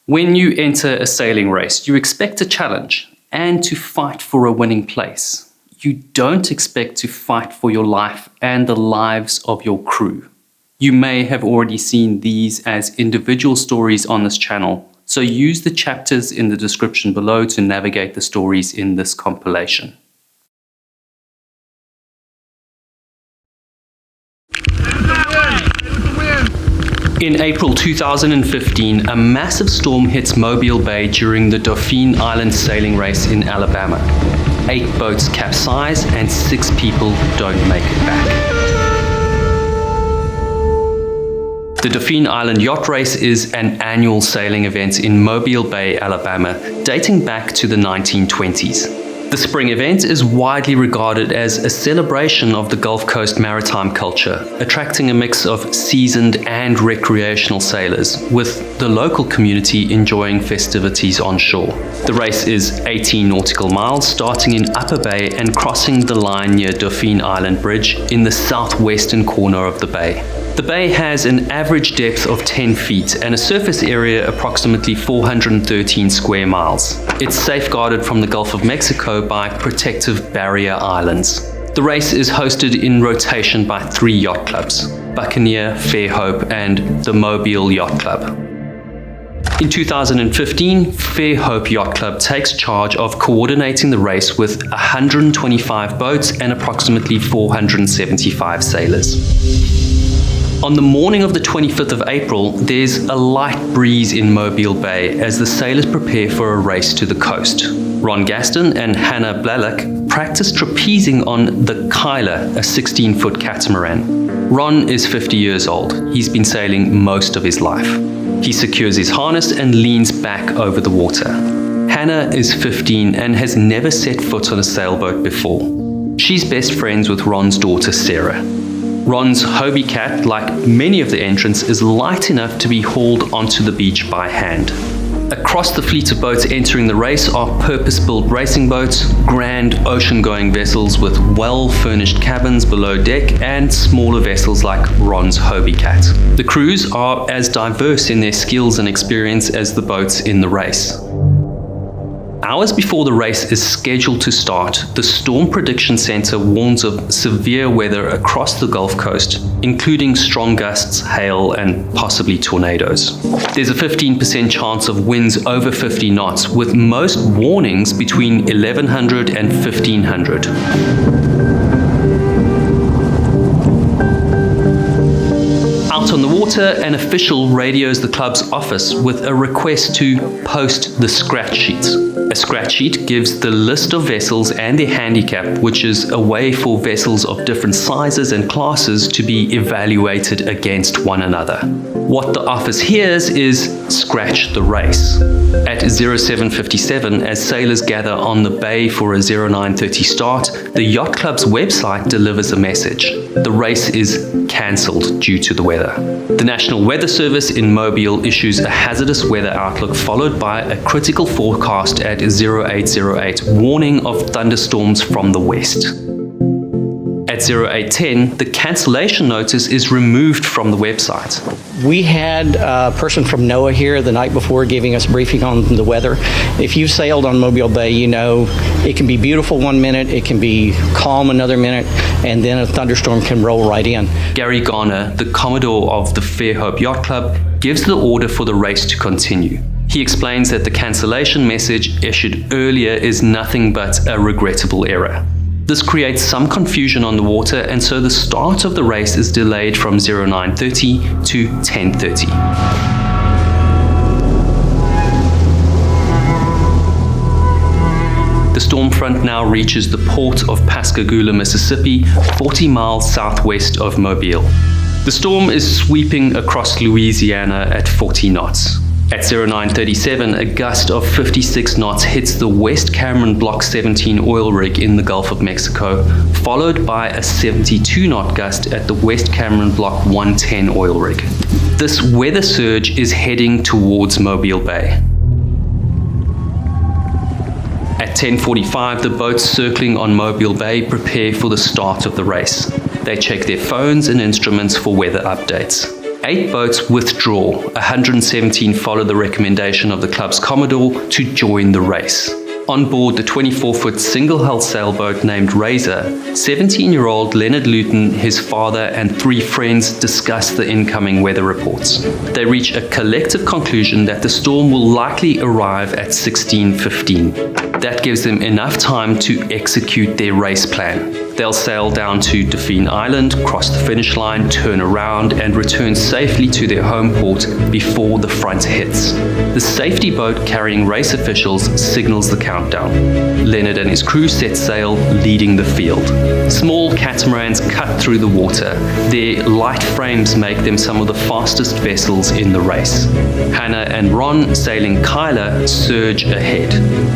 When you enter a sailing race, you expect a challenge and to fight for a winning place. You don't expect to fight for your life and the lives of your crew. You may have already seen these as individual stories on this channel, so use the chapters in the description below to navigate the stories in this compilation. In April 2015, a massive storm hits Mobile Bay during the Dauphin Island sailing race in Alabama. 8 boats capsize and 6 people don't make it back. The Dauphin Island Yacht Race is an annual sailing event in Mobile Bay, Alabama, dating back to the 1920s. The spring event is widely regarded as a celebration of the Gulf Coast maritime culture, attracting a mix of seasoned and recreational sailors, with the local community enjoying festivities on shore. The race is 18 nautical miles, starting in Upper Bay and crossing the line near Dauphin Island Bridge in the southwestern corner of the bay. The bay has an average depth of 10 feet and a surface area approximately 413 square miles. It's safeguarded from the Gulf of Mexico by protective barrier islands. The race is hosted in rotation by 3 yacht clubs: Buccaneer, Fairhope, and the Mobile Yacht Club. In 2015, Fairhope Yacht Club takes charge of coordinating the race with 125 boats and approximately 475 sailors. On the morning of the 25th of April, there's a light breeze in Mobile Bay as the sailors prepare for a race to the coast. Ron Gaston and Hannah Blalock practice trapezing on the Kyla, a 16-foot catamaran. Ron is 50 years old. He's been sailing most of his life. He secures his harness and leans back over the water. Hannah is 15 and has never set foot on a sailboat before. She's best friends with Ron's daughter, Sarah. Ron's Hobie cat, like many of the entrants, is light enough to be hauled onto the beach by hand. Across the fleet of boats entering the race are purpose-built racing boats, grand ocean-going vessels with well-furnished cabins below deck, and smaller vessels like Ron's Hobie cat. The crews are as diverse in their skills and experience as the boats in the race. Hours before the race is scheduled to start, the Storm Prediction Center warns of severe weather across the Gulf Coast, including strong gusts, hail, and possibly tornadoes. There's a 15% chance of winds over 50 knots, with most warnings between 1100 and 1500. Out on the water, an official radios the club's office with a request to post the scratch sheets. A scratch sheet gives the list of vessels and their handicap, which is a way for vessels of different sizes and classes to be evaluated against one another. What the office hears is "scratch the race." At 07:57, as sailors gather on the bay for a 09:30 start, the yacht club's website delivers a message. The race is cancelled due to the weather. The National Weather Service in Mobile issues a hazardous weather outlook followed by a critical forecast at 0808, warning of thunderstorms from the west. At 0810, the cancellation notice is removed from the website. We had a person from NOAA here the night before giving us a briefing on the weather. If you've sailed on Mobile Bay, you know it can be beautiful one minute, it can be calm another minute, and then a thunderstorm can roll right in. Gary Garner, the Commodore of the Fairhope Yacht Club, gives the order for the race to continue. He explains that the cancellation message issued earlier is nothing but a regrettable error. This creates some confusion on the water, and so the start of the race is delayed from 09:30 to 10:30. The storm front now reaches the port of Pascagoula, Mississippi, 40 miles southwest of Mobile. The storm is sweeping across Louisiana at 40 knots. At 09:37, a gust of 56 knots hits the West Cameron Block 17 oil rig in the Gulf of Mexico, followed by a 72-knot gust at the West Cameron Block 110 oil rig. This weather surge is heading towards Mobile Bay. At 10:45, the boats circling on Mobile Bay prepare for the start of the race. They check their phones and instruments for weather updates. 8 boats withdraw, 117 follow the recommendation of the club's commodore to join the race. On board the 24-foot single-hull sailboat named Razor, 17-year-old Leonard Luton, his father, and 3 friends discuss the incoming weather reports. They reach a collective conclusion that the storm will likely arrive at 16:15. That gives them enough time to execute their race plan. They'll sail down to Dauphine Island, cross the finish line, turn around, and return safely to their home port before the front hits. The safety boat carrying race officials signals the countdown. Leonard and his crew set sail, leading the field. Small catamarans cut through the water. Their light frames make them some of the fastest vessels in the race. Hannah and Ron, sailing Kyla, surge ahead.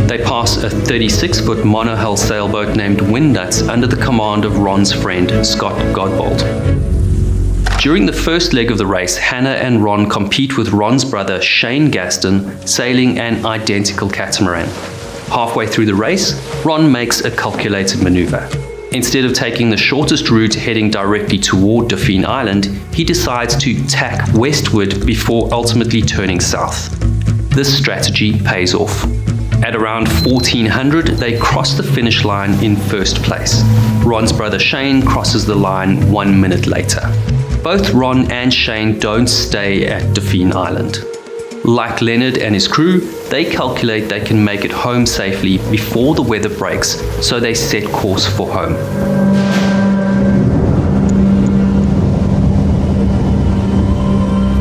They pass a 36-foot monohull sailboat named Windnuts under the command of Ron's friend, Scott Godbold. During the first leg of the race, Hannah and Ron compete with Ron's brother, Shane Gaston, sailing an identical catamaran. Halfway through the race, Ron makes a calculated maneuver. Instead of taking the shortest route heading directly toward Dauphine Island, he decides to tack westward before ultimately turning south. This strategy pays off. At around 1400, they cross the finish line in first place. Ron's brother Shane crosses the line 1 minute later. Both Ron and Shane don't stay at Dauphine Island. Like Leonard and his crew, they calculate they can make it home safely before the weather breaks, so they set course for home.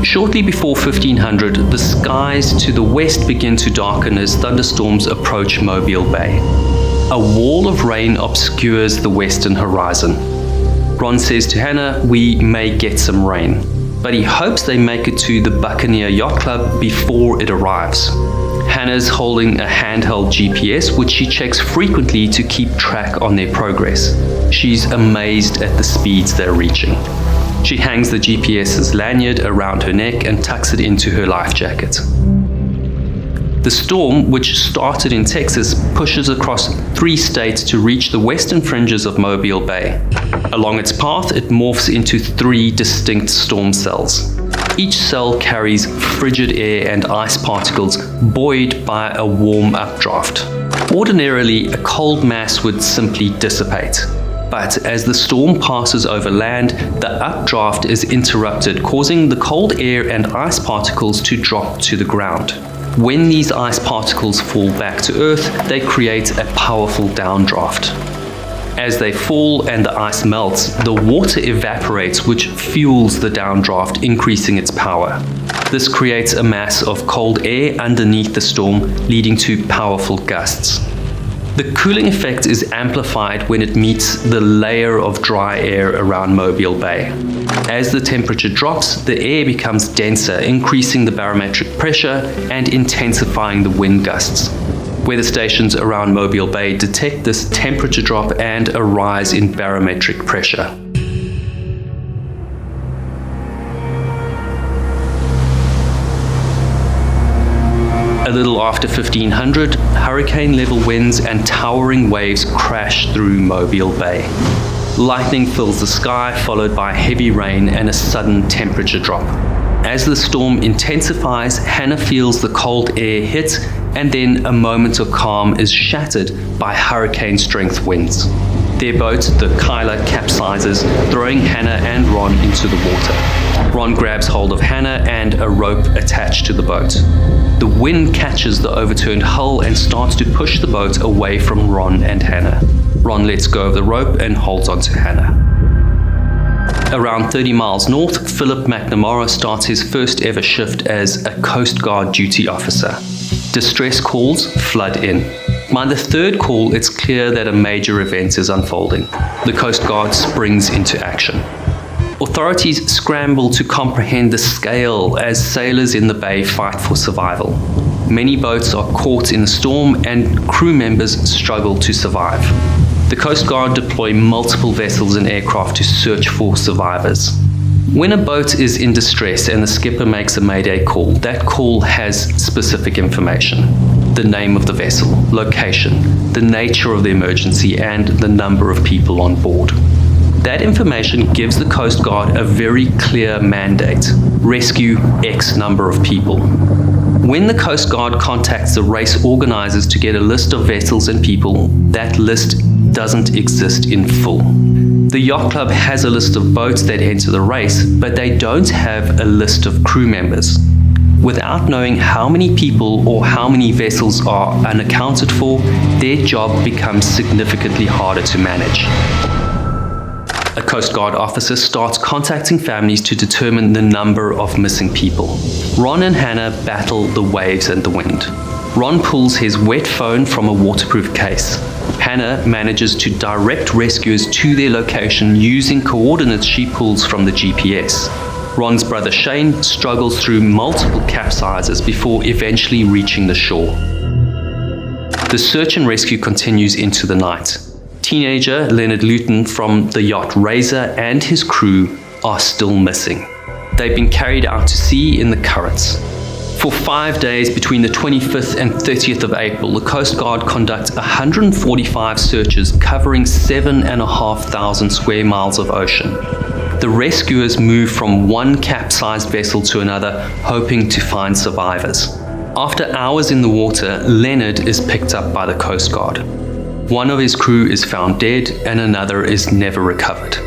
Shortly before 1500, the skies to the west begin to darken as thunderstorms approach Mobile Bay. A wall of rain obscures the western horizon. Ron says to Hannah, "We may get some rain," but he hopes they make it to the Buccaneer Yacht Club before it arrives. Hannah's holding a handheld GPS, which she checks frequently to keep track on their progress. She's amazed at the speeds they're reaching. She hangs the GPS's lanyard around her neck and tucks it into her life jacket. The storm, which started in Texas, pushes across 3 states to reach the western fringes of Mobile Bay. Along its path, it morphs into 3 distinct storm cells. Each cell carries frigid air and ice particles buoyed by a warm updraft. Ordinarily, a cold mass would simply dissipate. But as the storm passes over land, the updraft is interrupted, causing the cold air and ice particles to drop to the ground. When these ice particles fall back to Earth, they create a powerful downdraft. As they fall and the ice melts, the water evaporates, which fuels the downdraft, increasing its power. This creates a mass of cold air underneath the storm, leading to powerful gusts. The cooling effect is amplified when it meets the layer of dry air around Mobile Bay. As the temperature drops, the air becomes denser, increasing the barometric pressure and intensifying the wind gusts. Weather stations around Mobile Bay detect this temperature drop and a rise in barometric pressure. A little after 1500, hurricane-level winds and towering waves crash through Mobile Bay. Lightning fills the sky, followed by heavy rain and a sudden temperature drop. As the storm intensifies, Hannah feels the cold air hit, and then a moment of calm is shattered by hurricane-strength winds. Their boat, the Kyla, capsizes, throwing Hannah and Ron into the water. Ron grabs hold of Hannah and a rope attached to the boat. The wind catches the overturned hull and starts to push the boat away from Ron and Hannah. Ron lets go of the rope and holds onto Hannah. Around 30 miles north, Philip McNamara starts his first ever shift as a Coast Guard duty officer. Distress calls flood in. By the 3rd call, it's clear that a major event is unfolding. The Coast Guard springs into action. Authorities scramble to comprehend the scale as sailors in the bay fight for survival. Many boats are caught in the storm and crew members struggle to survive. The Coast Guard deploy multiple vessels and aircraft to search for survivors. When a boat is in distress and the skipper makes a mayday call, that call has specific information: the name of the vessel, location, the nature of the emergency, and the number of people on board. That information gives the Coast Guard a very clear mandate: rescue X number of people. When the Coast Guard contacts the race organizers to get a list of vessels and people, that list doesn't exist in full. The yacht club has a list of boats that enter the race, but they don't have a list of crew members. Without knowing how many people or how many vessels are unaccounted for, their job becomes significantly harder to manage. A Coast Guard officer starts contacting families to determine the number of missing people. Ron and Hannah battle the waves and the wind. Ron pulls his wet phone from a waterproof case. Hannah manages to direct rescuers to their location using coordinates she pulls from the GPS. Ron's brother Shane struggles through multiple capsizes before eventually reaching the shore. The search and rescue continues into the night. Teenager Leonard Luton from the yacht Razor and his crew are still missing. They've been carried out to sea in the currents. For 5 days between the 25th and 30th of April, the Coast Guard conducts 145 searches covering 7,500 square miles of ocean. The rescuers move from one capsized vessel to another, hoping to find survivors. After hours in the water, Leonard is picked up by the Coast Guard. One of his crew is found dead and another is never recovered.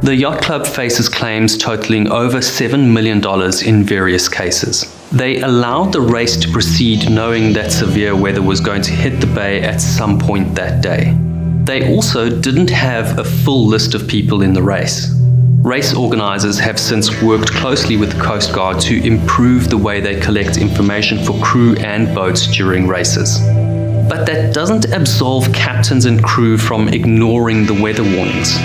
The yacht club faces claims totaling over $7 million in various cases. They allowed the race to proceed knowing that severe weather was going to hit the bay at some point that day. They also didn't have a full list of people in the race. Race organizers have since worked closely with the Coast Guard to improve the way they collect information for crew and boats during races. But that doesn't absolve captains and crew from ignoring the weather warnings.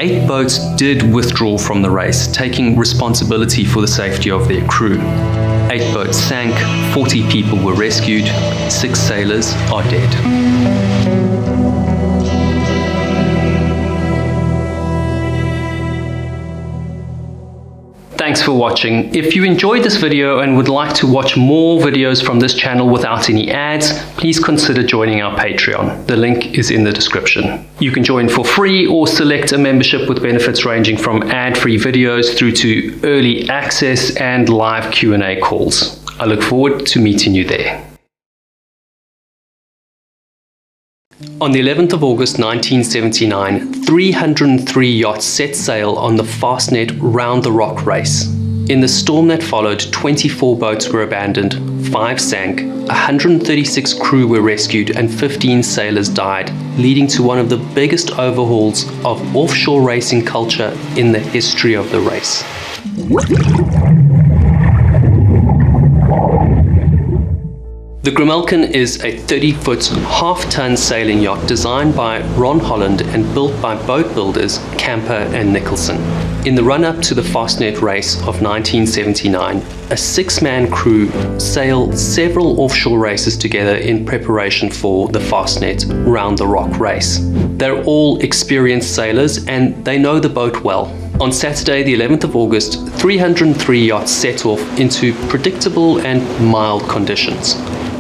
8 boats did withdraw from the race, taking responsibility for the safety of their crew. 8 boats sank, 40 people were rescued, 6 sailors are dead. Thanks for watching. If you enjoyed this video and would like to watch more videos from this channel without any ads, please consider joining our Patreon. The link is in the description. You can join for free or select a membership with benefits ranging from ad-free videos through to early access and live Q&A calls. I look forward to meeting you there. On the 11th of August 1979, 303 yachts set sail on the Fastnet Round the Rock race. In the storm that followed, 24 boats were abandoned, 5 sank, 136 crew were rescued and 15 sailors died, leading to one of the biggest overhauls of offshore racing culture in the history of the race. The Grimalkin is a 30-foot, half-ton sailing yacht designed by Ron Holland and built by boat builders Camper and Nicholson. In the run-up to the Fastnet race of 1979, a 6-man crew sailed several offshore races together in preparation for the Fastnet Round the Rock race. They're all experienced sailors and they know the boat well. On Saturday, the 11th of August, 303 yachts set off into predictable and mild conditions.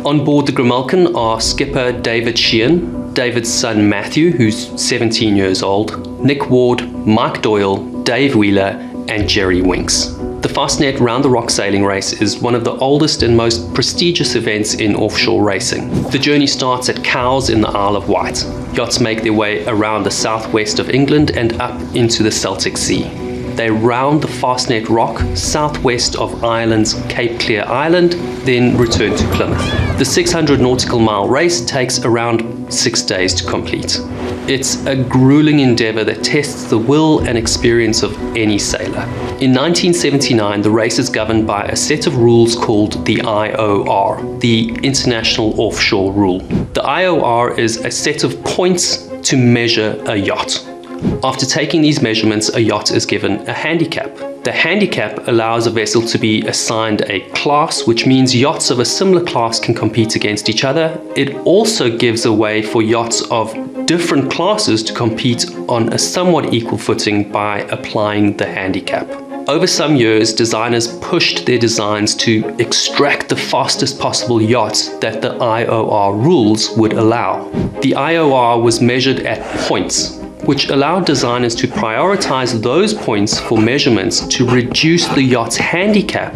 On board the Grimalkin are skipper David Sheehan, David's son Matthew, who's 17 years old, Nick Ward, Mike Doyle, Dave Wheeler, and Jerry Winks. The Fastnet Round the Rock sailing race is one of the oldest and most prestigious events in offshore racing. The journey starts at Cowes in the Isle of Wight. Yachts make their way around the southwest of England and up into the Celtic Sea. They round the Fastnet Rock southwest of Ireland's Cape Clear Island, then return to Plymouth. The 600 nautical mile race takes around 6 days to complete. It's a grueling endeavor that tests the will and experience of any sailor. In 1979, the race is governed by a set of rules called the IOR, the International Offshore Rule. The IOR is a set of points to measure a yacht. After taking these measurements, a yacht is given a handicap. The handicap allows a vessel to be assigned a class, which means yachts of a similar class can compete against each other. It also gives a way for yachts of different classes to compete on a somewhat equal footing by applying the handicap. Over some years, designers pushed their designs to extract the fastest possible yachts that the IOR rules would allow. The IOR was measured at points. which allowed designers to prioritize those points for measurements to reduce the yacht's handicap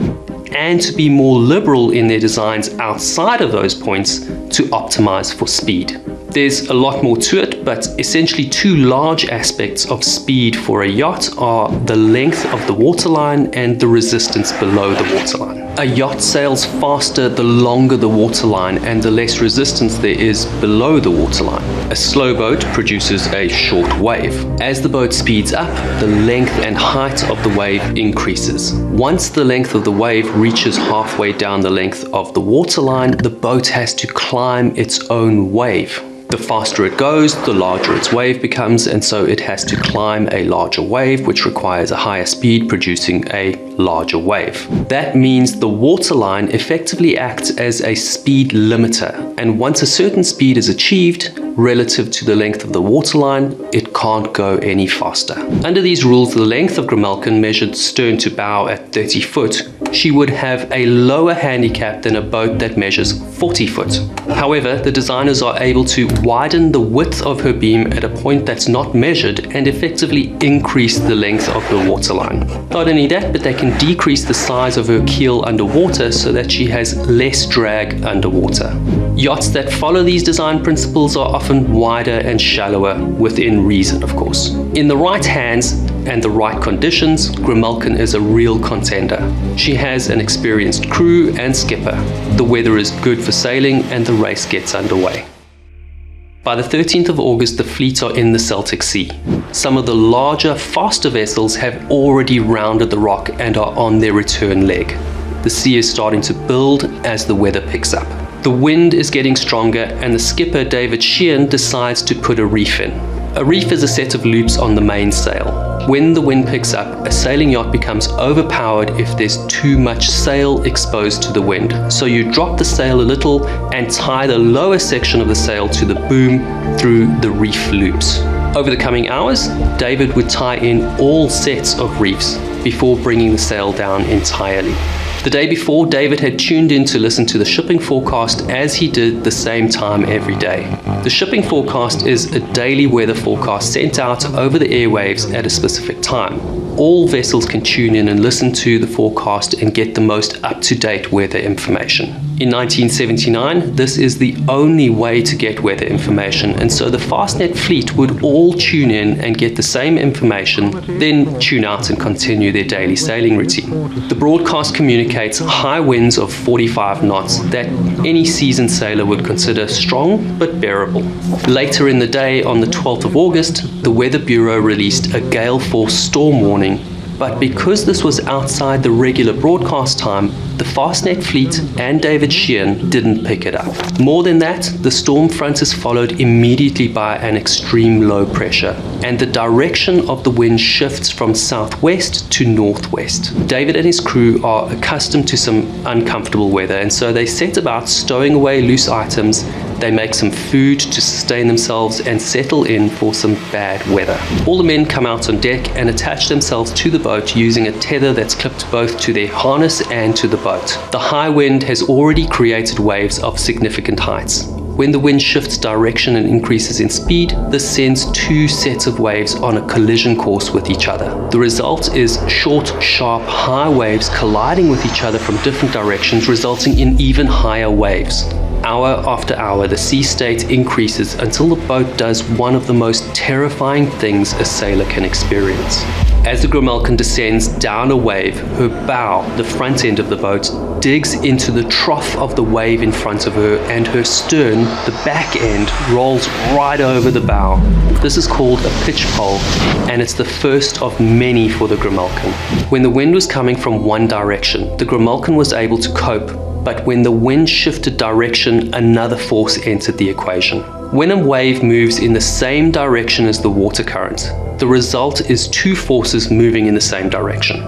and to be more liberal in their designs outside of those points to optimize for speed. There's a lot more to it, but essentially two large aspects of speed for a yacht are the length of the waterline and the resistance below the waterline. A yacht sails faster the longer the waterline and the less resistance there is below the waterline. A slow boat produces a short wave. As the boat speeds up, the length and height of the wave increases. Once the length of the wave reaches halfway down the length of the waterline, the boat has to climb its own wave. The faster it goes, the larger its wave becomes, and so it has to climb a larger wave, which requires a higher speed, producing a larger wave. That means the waterline effectively acts as a speed limiter, and once a certain speed is achieved, relative to the length of the waterline, it can't go any faster. Under these rules, the length of Grimalkin, measured stern to bow at 30 foot, she would have a lower handicap than a boat that measures 40 foot. However, the designers are able to widen the width of her beam at a point that's not measured and effectively increase the length of her waterline. Not only that, but they can decrease the size of her keel underwater so that she has less drag underwater. Yachts that follow these design principles are often wider and shallower, within reason, of course. In the right hands and the right conditions, Grimalkin is a real contender. She has an experienced crew and skipper. The weather is good for sailing and the race gets underway. By the 13th of August, the fleet are in the Celtic Sea. Some of the larger, faster vessels have already rounded the rock and are on their return leg. The sea is starting to build as the weather picks up. The wind is getting stronger and the skipper, David Sheehan, decides to put a reef in. A reef is a set of loops on the mainsail. When the wind picks up, a sailing yacht becomes overpowered if there's too much sail exposed to the wind. So you drop the sail a little and tie the lower section of the sail to the boom through the reef loops. Over the coming hours, David would tie in all sets of reefs before bringing the sail down entirely. The day before, David had tuned in to listen to the shipping forecast as he did the same time every day. The shipping forecast is a daily weather forecast sent out over the airwaves at a specific time. All vessels can tune in and listen to the forecast and get the most up-to-date weather information. In 1979, this is the only way to get weather information, and so the Fastnet fleet would all tune in and get the same information, then tune out and continue their daily sailing routine. The broadcast communicates high winds of 45 knots that any seasoned sailor would consider strong but bearable. Later in the day, on the 12th of August, the Weather Bureau released a gale force storm warning. But because this was outside the regular broadcast time, the Fastnet fleet and David Sheehan didn't pick it up. More than that, the storm front is followed immediately by an extreme low pressure, and the direction of the wind shifts from southwest to northwest. David and his crew are accustomed to some uncomfortable weather, and so they set about stowing away loose items. They make some food to sustain themselves and settle in for some bad weather. All the men come out on deck and attach themselves to the boat using a tether that's clipped both to their harness and to the boat. The high wind has already created waves of significant heights. When the wind shifts direction and increases in speed, this sends two sets of waves on a collision course with each other. The result is short, sharp, high waves colliding with each other from different directions, resulting in even higher waves. Hour after hour, the sea state increases until the boat does one of the most terrifying things a sailor can experience. As the Grimalkin descends down a wave, her bow, the front end of the boat, digs into the trough of the wave in front of her, and her stern, the back end, rolls right over the bow. This is called a pitch pole, and it's the first of many for the Grimalkin. When the wind was coming from one direction, the Grimalkin was able to cope, but when the wind shifted direction, another force entered the equation. When a wave moves in the same direction as the water current, the result is two forces moving in the same direction.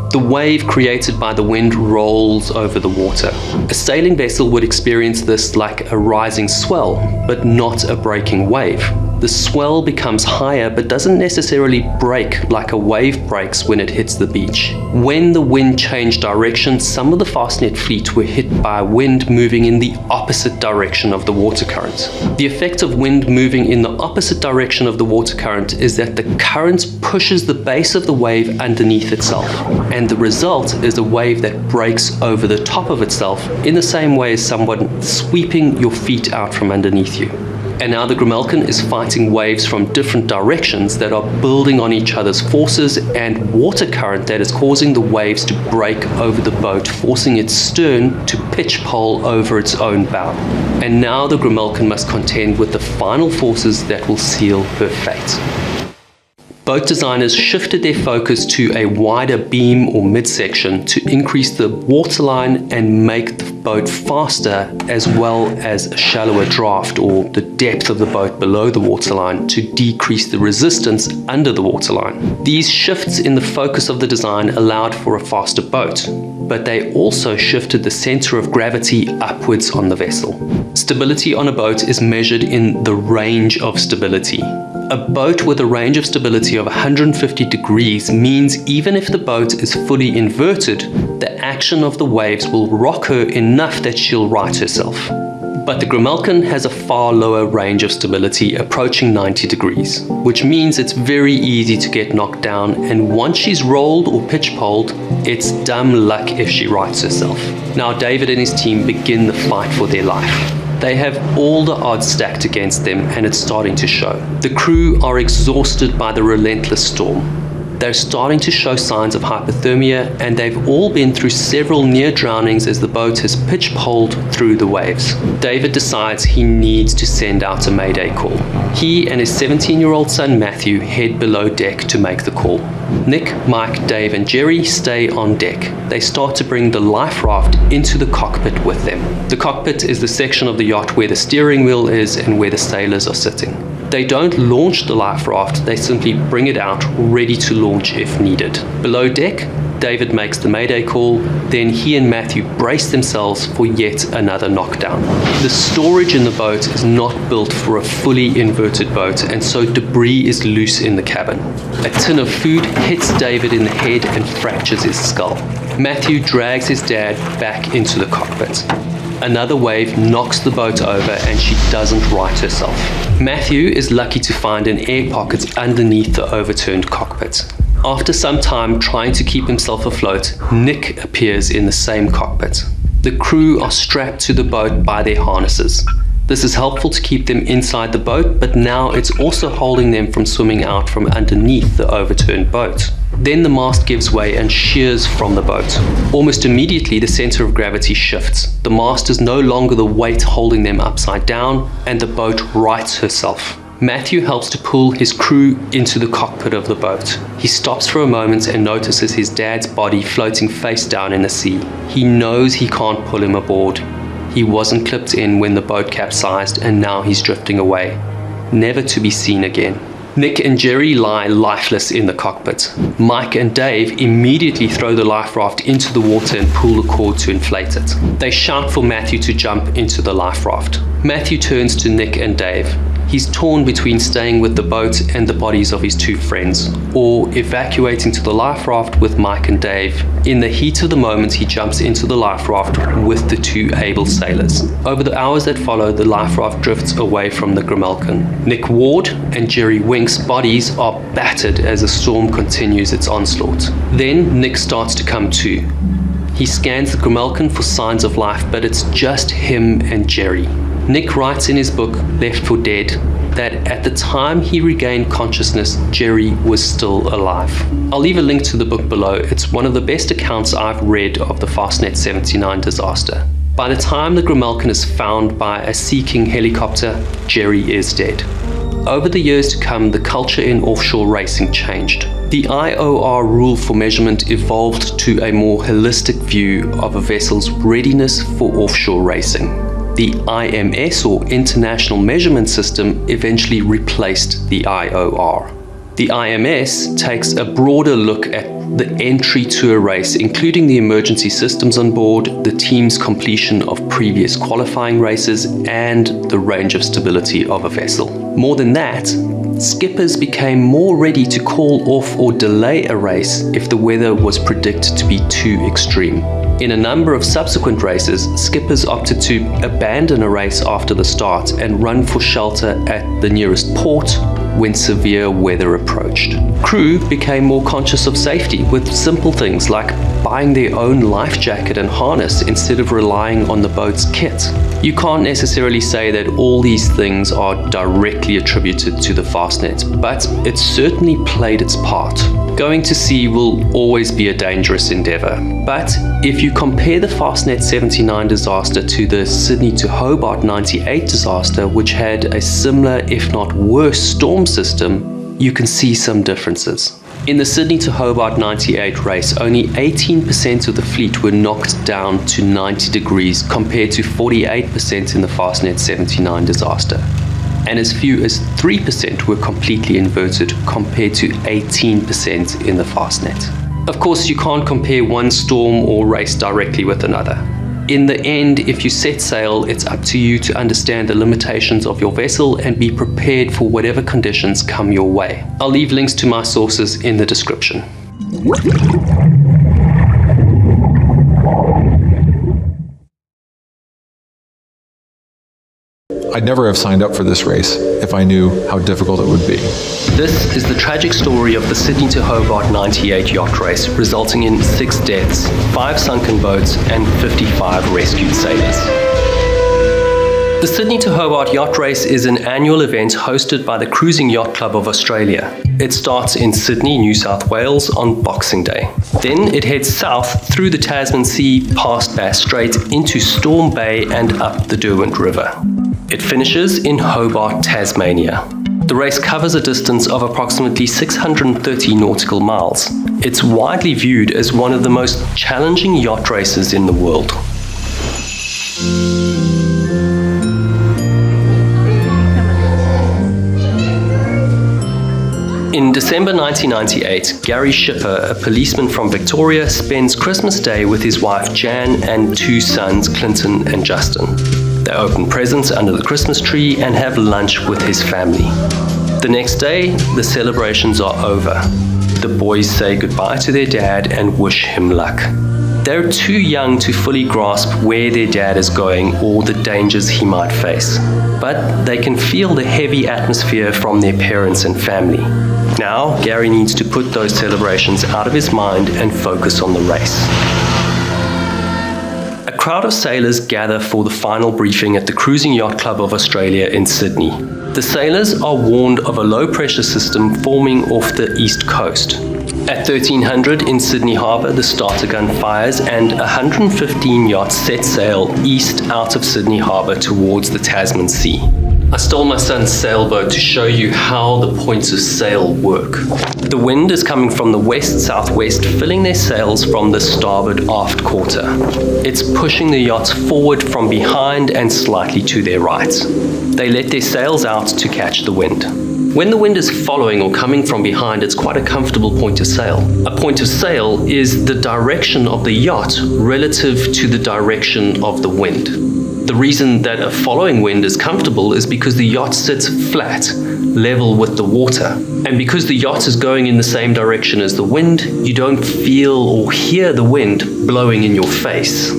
The wave created by the wind rolls over the water. A sailing vessel would experience this like a rising swell, but not a breaking wave. The The swell becomes higher but doesn't necessarily break like a wave breaks when it hits the beach. When the wind changed direction, some of the Fastnet fleet were hit by wind moving in the opposite direction of the water current. The effect of wind moving in the opposite direction of the water current is that the current pushes the base of the wave underneath itself, and the result is a wave that breaks over the top of itself in the same way as someone sweeping your feet out from underneath you. And now the Grimalkin is fighting waves from different directions that are building on each other's forces and water current that is causing the waves to break over the boat, forcing its stern to pitch pole over its own bow. And now the Grimalkin must contend with the final forces that will seal her fate. Boat designers shifted their focus to a wider beam or midsection to increase the waterline and make the boat faster, as well as a shallower draft or the depth of the boat below the waterline to decrease the resistance under the waterline. These shifts in the focus of the design allowed for a faster boat, but they also shifted the center of gravity upwards on the vessel. Stability on a boat is measured in the range of stability. A boat with a range of stability of 150 degrees means even if the boat is fully inverted, the action of the waves will rock her enough that she'll right herself. But the Grimalkin has a far lower range of stability, approaching 90 degrees, which means it's very easy to get knocked down, and once she's rolled or pitch-poled, it's dumb luck if she rights herself. Now David and his team begin the fight for their life. They have all the odds stacked against them, and it's starting to show. The crew are exhausted by the relentless storm. They're starting to show signs of hypothermia, and they've all been through several near drownings as the boat has pitch-poled through the waves. David decides he needs to send out a mayday call. He and his 17-year-old son Matthew head below deck to make the call. Nick, Mike, Dave and Jerry stay on deck. They start to bring the life raft into the cockpit with them. The cockpit is the section of the yacht where the steering wheel is and where the sailors are sitting. They don't launch the life raft, they simply bring it out ready to launch if needed. Below deck, David makes the mayday call, then he and Matthew brace themselves for yet another knockdown. The storage in the boat is not built for a fully inverted boat, and so debris is loose in the cabin. A tin of food hits David in the head and fractures his skull. Matthew drags his dad back into the cockpit. Another wave knocks the boat over and she doesn't right herself. Matthew is lucky to find an air pocket underneath the overturned cockpit. After some time trying to keep himself afloat, Nick appears in the same cockpit. The crew are strapped to the boat by their harnesses. This is helpful to keep them inside the boat, but now it's also holding them from swimming out from underneath the overturned boat. Then the mast gives way and shears from the boat. Almost immediately, the center of gravity shifts. The mast is no longer the weight holding them upside down, and the boat rights herself. Matthew helps to pull his crew into the cockpit of the boat. He stops for a moment and notices his dad's body floating face down in the sea. He knows he can't pull him aboard. He wasn't clipped in when the boat capsized, and now he's drifting away, never to be seen again. Nick and Jerry lie lifeless in the cockpit. Mike and Dave immediately throw the life raft into the water and pull the cord to inflate it. They shout for Matthew to jump into the life raft. Matthew turns to Nick and Dave. He's torn between staying with the boat and the bodies of his two friends, or evacuating to the life raft with Mike and Dave. In the heat of the moment, he jumps into the life raft with the two able sailors. Over the hours that follow, the life raft drifts away from the Grimalkin. Nick Ward and Jerry Wink's bodies are battered as the storm continues its onslaught. Then Nick starts to come to. He scans the Grimalkin for signs of life, but it's just him and Jerry. Nick writes in his book, Left for Dead, that at the time he regained consciousness, Jerry was still alive. I'll leave a link to the book below. It's one of the best accounts I've read of the Fastnet 79 disaster. By the time the Grimalkin is found by a Sea King helicopter, Jerry is dead. Over the years to come, the culture in offshore racing changed. The IOR rule for measurement evolved to a more holistic view of a vessel's readiness for offshore racing. The IMS, or International Measurement System, eventually replaced the IOR. The IMS takes a broader look at the entry to a race, including the emergency systems on board, the team's completion of previous qualifying races, and the range of stability of a vessel. More than that, skippers became more ready to call off or delay a race if the weather was predicted to be too extreme. In a number of subsequent races, skippers opted to abandon a race after the start and run for shelter at the nearest port when severe weather approached. Crew became more conscious of safety with simple things like buying their own life jacket and harness instead of relying on the boat's kit. You can't necessarily say that all these things are directly attributed to the Fastnet, but it certainly played its part. Going to sea will always be a dangerous endeavour, but if you compare the Fastnet 79 disaster to the Sydney to Hobart 98 disaster, which had a similar if not worse storm system, you can see some differences. In the Sydney to Hobart 98 race, only 18% of the fleet were knocked down to 90 degrees compared to 48% in the Fastnet 79 disaster. And as few as 3% were completely inverted compared to 18% in the Fastnet. Of course, you can't compare one storm or race directly with another. In the end, if you set sail, it's up to you to understand the limitations of your vessel and be prepared for whatever conditions come your way. I'll leave links to my sources in the description. I'd never have signed up for this race if I knew how difficult it would be. This is the tragic story of the Sydney to Hobart 98 yacht race, resulting in 6 deaths, 5 sunken boats, and 55 rescued sailors. The Sydney to Hobart Yacht Race is an annual event hosted by the Cruising Yacht Club of Australia. It starts in Sydney, New South Wales on Boxing Day. Then it heads south through the Tasman Sea, past Bass Strait, into Storm Bay and up the Derwent River. It finishes in Hobart, Tasmania. The race covers a distance of approximately 630 nautical miles. It's widely viewed as one of the most challenging yacht races in the world. In December 1998, Gary Shipper, a policeman from Victoria, spends Christmas Day with his wife Jan and 2 sons, Clinton and Justin. They open presents under the Christmas tree and have lunch with his family. The next day, the celebrations are over. The boys say goodbye to their dad and wish him luck. They're too young to fully grasp where their dad is going or the dangers he might face, but they can feel the heavy atmosphere from their parents and family. Now, Gary needs to put those celebrations out of his mind and focus on the race. A crowd of sailors gather for the final briefing at the Cruising Yacht Club of Australia in Sydney. The sailors are warned of a low-pressure system forming off the east coast. At 1300 in Sydney Harbour, the starter gun fires and 115 yachts set sail east out of Sydney Harbour towards the Tasman Sea. I stole my son's sailboat to show you how the points of sail work. The wind is coming from the west-southwest, filling their sails from the starboard aft quarter. It's pushing the yachts forward from behind and slightly to their right. They let their sails out to catch the wind. When the wind is following or coming from behind, it's quite a comfortable point of sail. A point of sail is the direction of the yacht relative to the direction of the wind. The reason that a following wind is comfortable is because the yacht sits flat, level with the water. And because the yacht is going in the same direction as the wind, you don't feel or hear the wind blowing in your face.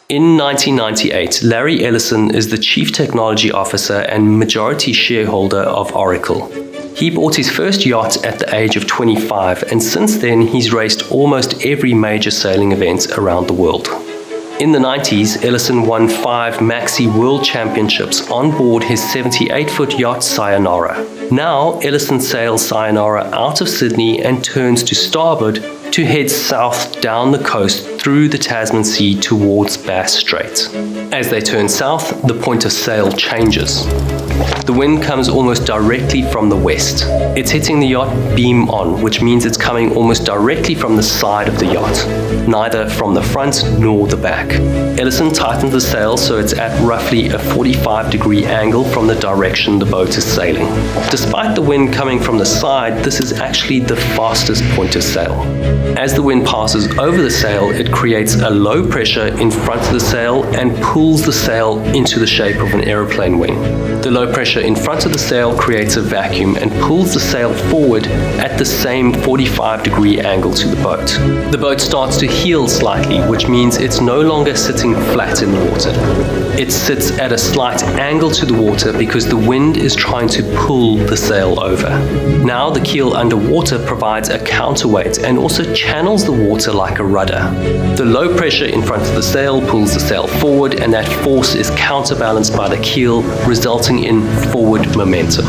In 1998, Larry Ellison is the Chief Technology Officer and majority shareholder of Oracle. He bought his first yacht at the age of 25, and since then he's raced almost every major sailing event around the world. In the 90s, Ellison won 5 Maxi World Championships on board his 78-foot yacht Sayonara. Now, Ellison sails Sayonara out of Sydney and turns to starboard to head south down the coast through the Tasman Sea towards Bass Strait. As they turn south, the point of sail changes. The wind comes almost directly from the west. It's hitting the yacht beam on, which means it's coming almost directly from the side of the yacht, neither from the front nor the back. Ellison tightens the sail so it's at roughly a 45-degree angle from the direction the boat is sailing. Despite the wind coming from the side, this is actually the fastest point of sail. As the wind passes over the sail, it creates a low pressure in front of the sail and pulls the sail into the shape of an aeroplane wing. The low pressure in front of the sail creates a vacuum and pulls the sail forward at the same 45-degree angle to the boat. The boat starts to heel slightly, which means it's no longer sitting flat in the water. It sits at a slight angle to the water because the wind is trying to pull the sail over. Now the keel underwater provides a counterweight and also channels the water like a rudder. The low pressure in front of the sail pulls the sail forward, and that force is counterbalanced by the keel, resulting in forward momentum.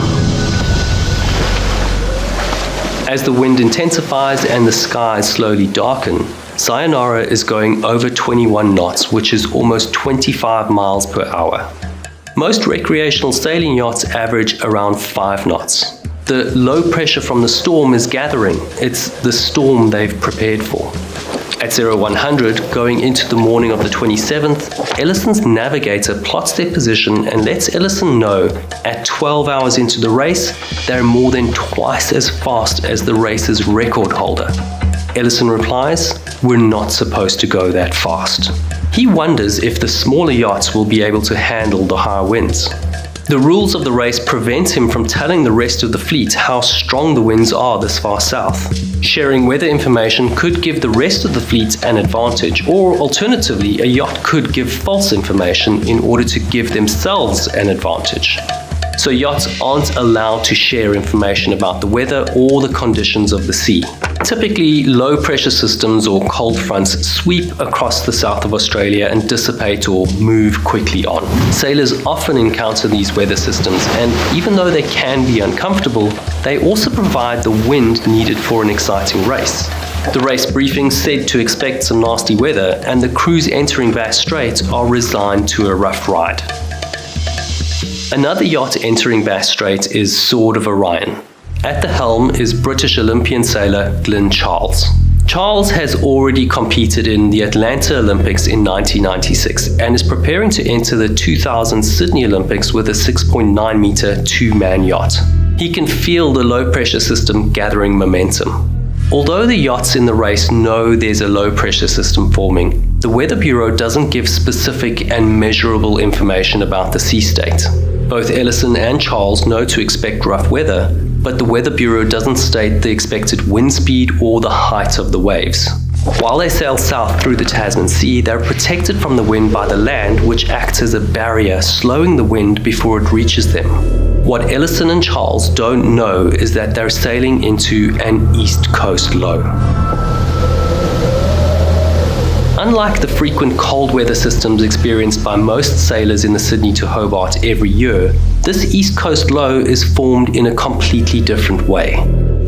As the wind intensifies and the skies slowly darken, Sayonara is going over 21 knots, which is almost 25 miles per hour. Most recreational sailing yachts average around 5 knots. The low pressure from the storm is gathering. It's the storm they've prepared for. At 0100, going into the morning of the 27th, Ellison's navigator plots their position and lets Ellison know at 12 hours into the race, they're more than twice as fast as the race's record holder. Ellison replies, "We're not supposed to go that fast." He wonders if the smaller yachts will be able to handle the higher winds. The rules of the race prevent him from telling the rest of the fleet how strong the winds are this far south. Sharing weather information could give the rest of the fleet an advantage, or alternatively, a yacht could give false information in order to give themselves an advantage. So yachts aren't allowed to share information about the weather or the conditions of the sea. Typically, low pressure systems or cold fronts sweep across the south of Australia and dissipate or move quickly on. Sailors often encounter these weather systems, and even though they can be uncomfortable, they also provide the wind needed for an exciting race. The race briefing said to expect some nasty weather, and the crews entering Bass Strait are resigned to a rough ride. Another yacht entering Bass Strait is Sword of Orion. At the helm is British Olympian sailor Glyn Charles. Charles has already competed in the Atlanta Olympics in 1996 and is preparing to enter the 2000 Sydney Olympics with a 6.9 meter two-man yacht. He can feel the low-pressure system gathering momentum. Although the yachts in the race know there's a low-pressure system forming, the Weather Bureau doesn't give specific and measurable information about the sea state. Both Ellison and Charles know to expect rough weather, but the Weather Bureau doesn't state the expected wind speed or the height of the waves. While they sail south through the Tasman Sea, they're protected from the wind by the land, which acts as a barrier, slowing the wind before it reaches them. What Ellison and Charles don't know is that they're sailing into an east coast low. Unlike the frequent cold weather systems experienced by most sailors in the Sydney to Hobart every year, this east coast low is formed in a completely different way.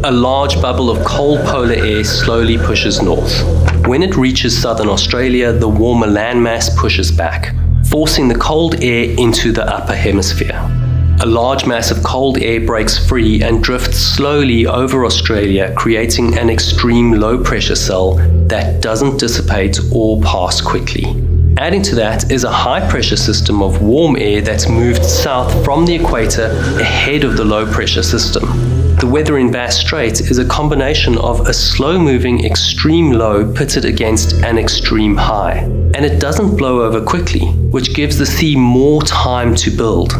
A large bubble of cold polar air slowly pushes north. When it reaches southern Australia, the warmer landmass pushes back, forcing the cold air into the upper hemisphere. A large mass of cold air breaks free and drifts slowly over Australia, creating an extreme low-pressure cell that doesn't dissipate or pass quickly. Adding to that is a high-pressure system of warm air that's moved south from the equator ahead of the low-pressure system. The weather in Bass Strait is a combination of a slow-moving extreme low pitted against an extreme high, and it doesn't blow over quickly, which gives the sea more time to build.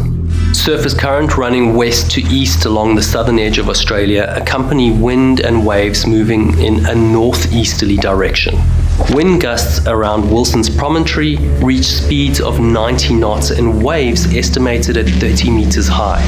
Surface current running west to east along the southern edge of Australia accompany wind and waves moving in a northeasterly direction. Wind gusts around Wilson's Promontory reach speeds of 90 knots and waves estimated at 30 meters high.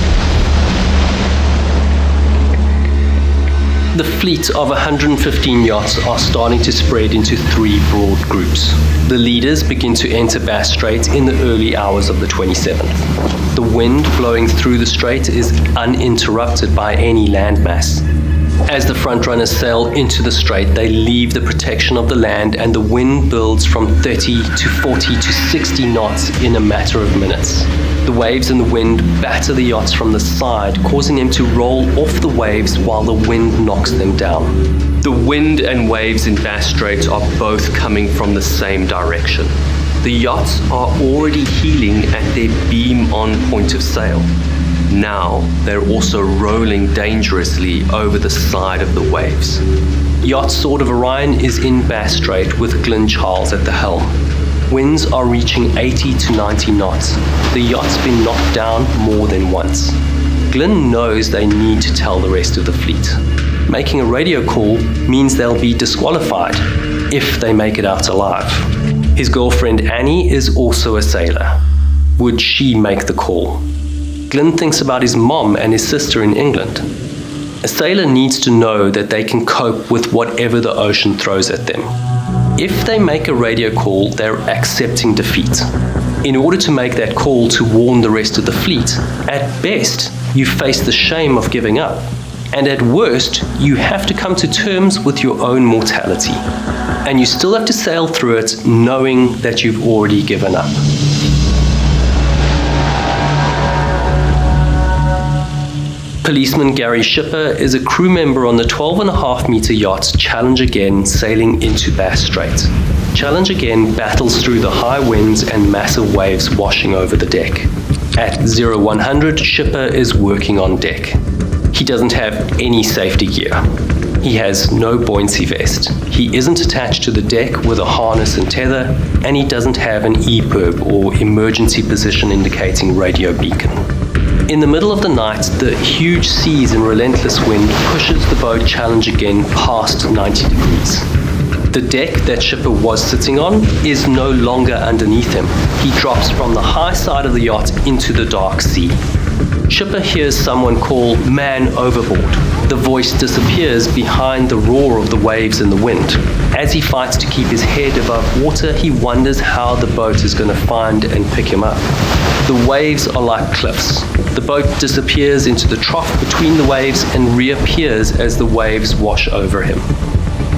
The fleet of 115 yachts are starting to spread into 3 broad groups. The leaders begin to enter Bass Strait in the early hours of the 27th. The wind blowing through the strait is uninterrupted by any landmass. As the frontrunners sail into the strait, they leave the protection of the land and the wind builds from 30 to 40 to 60 knots in a matter of minutes. The waves and the wind batter the yachts from the side, causing them to roll off the waves while the wind knocks them down. The wind and waves in Bass Strait are both coming from the same direction. The yachts are already heeling at their beam-on point of sail. Now they're also rolling dangerously over the side of the waves. Yacht Sword of Orion is in Bass Strait with Glyn Charles at the helm. Winds are reaching 80 to 90 knots. The yacht's been knocked down more than once. Glyn knows they need to tell the rest of the fleet. Making a radio call means they'll be disqualified if they make it out alive. His girlfriend Annie is also a sailor. Would she make the call? Glyn thinks about his mom and his sister in England. A sailor needs to know that they can cope with whatever the ocean throws at them. If they make a radio call, they're accepting defeat. In order to make that call to warn the rest of the fleet, at best, you face the shame of giving up. And at worst, you have to come to terms with your own mortality. And you still have to sail through it knowing that you've already given up. Policeman Gary Shipper is a crew member on the 12.5-meter yacht Challenge Again sailing into Bass Strait. Challenge Again battles through the high winds and massive waves washing over the deck. At 0100, Shipper is working on deck. He doesn't have any safety gear. He has no buoyancy vest. He isn't attached to the deck with a harness and tether, and he doesn't have an EPIRB or emergency position indicating radio beacon. In the middle of the night, the huge seas and relentless wind pushes the boat Challenge Again past 90 degrees. The deck that Shipper was sitting on is no longer underneath him. He drops from the high side of the yacht into the dark sea. Shipper hears someone call "man overboard." The voice disappears behind the roar of the waves and the wind. As he fights to keep his head above water, he wonders how the boat is going to find and pick him up. The waves are like cliffs. The boat disappears into the trough between the waves and reappears as the waves wash over him.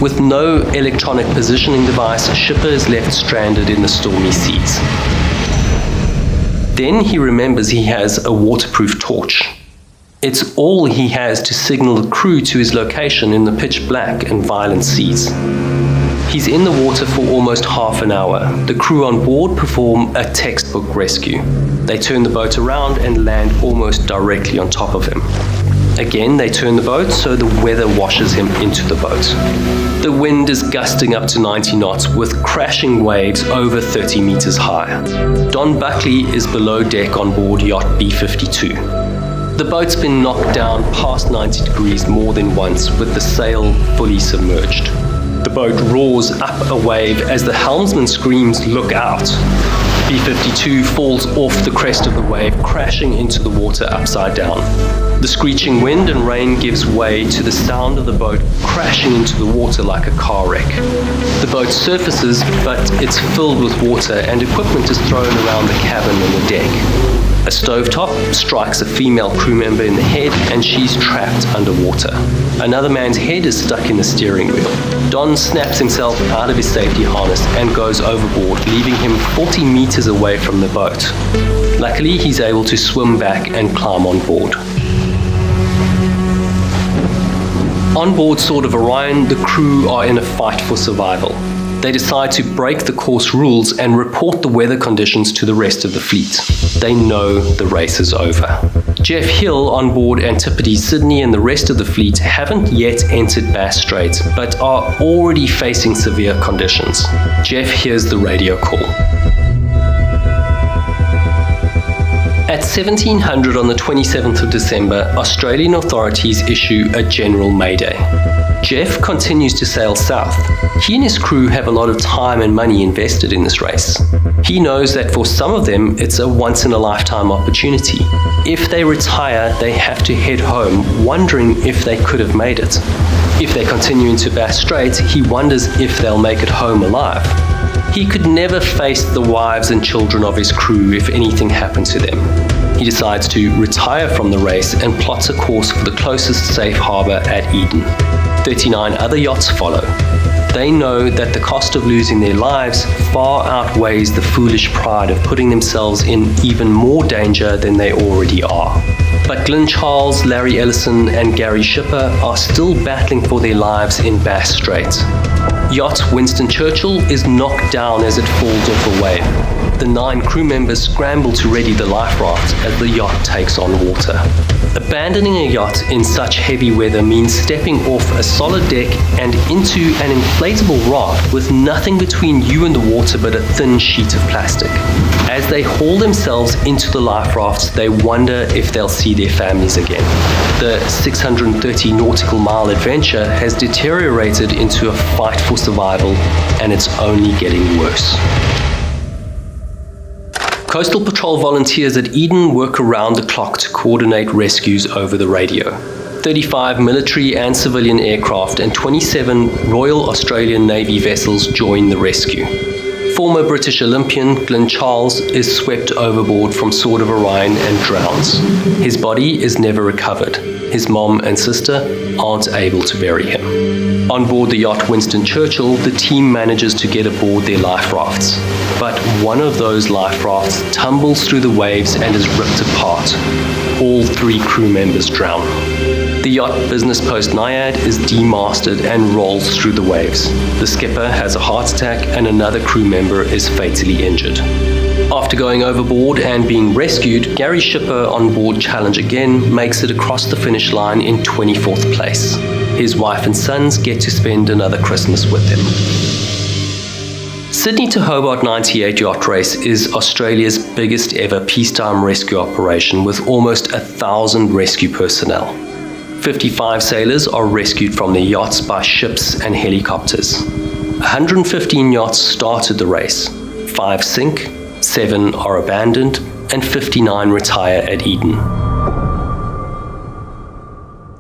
With no electronic positioning device, Shipper is left stranded in the stormy seas. Then he remembers he has a waterproof torch. It's all he has to signal the crew to his location in the pitch black and violent seas. He's in the water for almost half an hour. The crew on board perform a textbook rescue. They turn the boat around and land almost directly on top of him. Again, they turn the boat so the weather washes him into the boat. The wind is gusting up to 90 knots with crashing waves over 30 meters high. Don Buckley is below deck on board yacht B-52. The boat's been knocked down past 90 degrees more than once with the sail fully submerged. The boat roars up a wave as the helmsman screams, "Look out!" B-52 falls off the crest of the wave, crashing into the water upside down. The screeching wind and rain gives way to the sound of the boat crashing into the water like a car wreck. The boat surfaces, but it's filled with water and equipment is thrown around the cabin and the deck. A stovetop strikes a female crew member in the head and she's trapped underwater. Another man's head is stuck in the steering wheel. Don snaps himself out of his safety harness and goes overboard, leaving him 40 meters away from the boat. Luckily, he's able to swim back and climb on board. On board Sword of Orion, the crew are in a fight for survival. They decide to break the course rules and report the weather conditions to the rest of the fleet. They know the race is over. Jeff Hill on board Antipodes Sydney and the rest of the fleet haven't yet entered Bass Strait, but are already facing severe conditions. Jeff hears the radio call. At 1700 on the 27th of December, Australian authorities issue a general mayday. Jeff continues to sail south. He and his crew have a lot of time and money invested in this race. He knows that for some of them, it's a once-in-a-lifetime opportunity. If they retire, they have to head home, wondering if they could have made it. If they continue into Bass Strait, he wonders if they'll make it home alive. He could never face the wives and children of his crew if anything happened to them. He decides to retire from the race and plots a course for the closest safe harbour at Eden. 39 other yachts follow. They know that the cost of losing their lives far outweighs the foolish pride of putting themselves in even more danger than they already are. But Glyn Charles, Larry Ellison and Gary Shipper are still battling for their lives in Bass Strait. Yacht Winston Churchill is knocked down as it falls off a wave. The 9 crew members scramble to ready the life raft as the yacht takes on water. Abandoning a yacht in such heavy weather means stepping off a solid deck and into an inflatable raft with nothing between you and the water but a thin sheet of plastic. As they haul themselves into the life rafts, they wonder if they'll see their families again. The 630 nautical mile adventure has deteriorated into a fight for survival, and it's only getting worse. Coastal Patrol volunteers at Eden work around the clock to coordinate rescues over the radio. 35 military and civilian aircraft and 27 Royal Australian Navy vessels join the rescue. Former British Olympian Glyn Charles is swept overboard from Sword of Orion and drowns. His body is never recovered. His mom and sister aren't able to bury him. On board the yacht Winston Churchill, the team manages to get aboard their life rafts. But one of those life rafts tumbles through the waves and is ripped apart. All 3 crew members drown. The yacht Business Post Naiad is demasted and rolls through the waves. The skipper has a heart attack and another crew member is fatally injured. After going overboard and being rescued, Gary Shipper on board Challenge again makes it across the finish line in 24th place. His wife and sons get to spend another Christmas with him. Sydney to Hobart 98 yacht race is Australia's biggest ever peacetime rescue operation with almost 1,000 rescue personnel. 55 sailors are rescued from their yachts by ships and helicopters. 115 yachts started the race. 5 sink, 7 are abandoned, and 59 retire at Eden.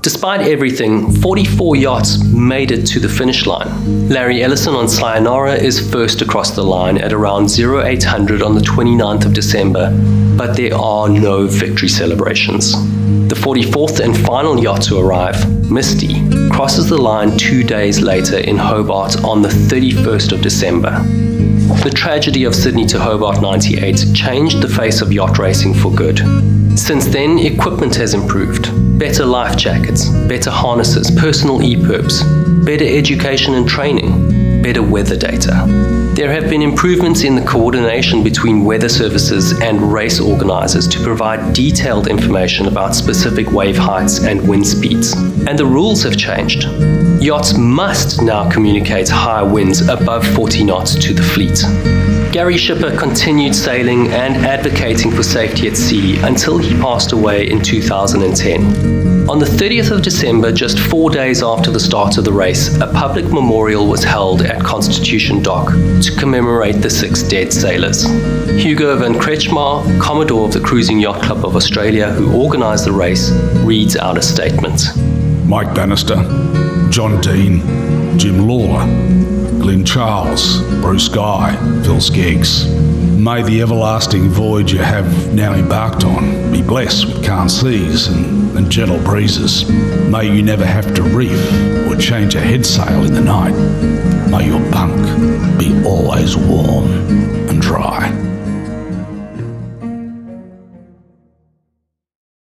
Despite everything, 44 yachts made it to the finish line. Larry Ellison on Sayonara is first across the line at around 0800 on the 29th of December, but there are no victory celebrations. The 44th and final yacht to arrive, Misty, crosses the line 2 days later in Hobart on the 31st of December. The tragedy of Sydney to Hobart 98 changed the face of yacht racing for good. Since then, equipment has improved. Better life jackets, better harnesses, personal EPIRBs, better education and training, better weather data. There have been improvements in the coordination between weather services and race organizers to provide detailed information about specific wave heights and wind speeds. And the rules have changed. Yachts must now communicate high winds above 40 knots to the fleet. Gary Shipper continued sailing and advocating for safety at sea until he passed away in 2010. On the 30th of December, just 4 days after the start of the race, a public memorial was held at Constitution Dock to commemorate the 6 dead sailors. Hugo van Kretschmar, Commodore of the Cruising Yacht Club of Australia, who organised the race, reads out a statement. Mike Bannister, John Dean, Jim Lawler, Glyn Charles, Bruce Guy, Phil Skeggs. May the everlasting voyage you have now embarked on be blessed with calm seas and gentle breezes. May you never have to reef or change a headsail in the night. May your bunk be always warm and dry.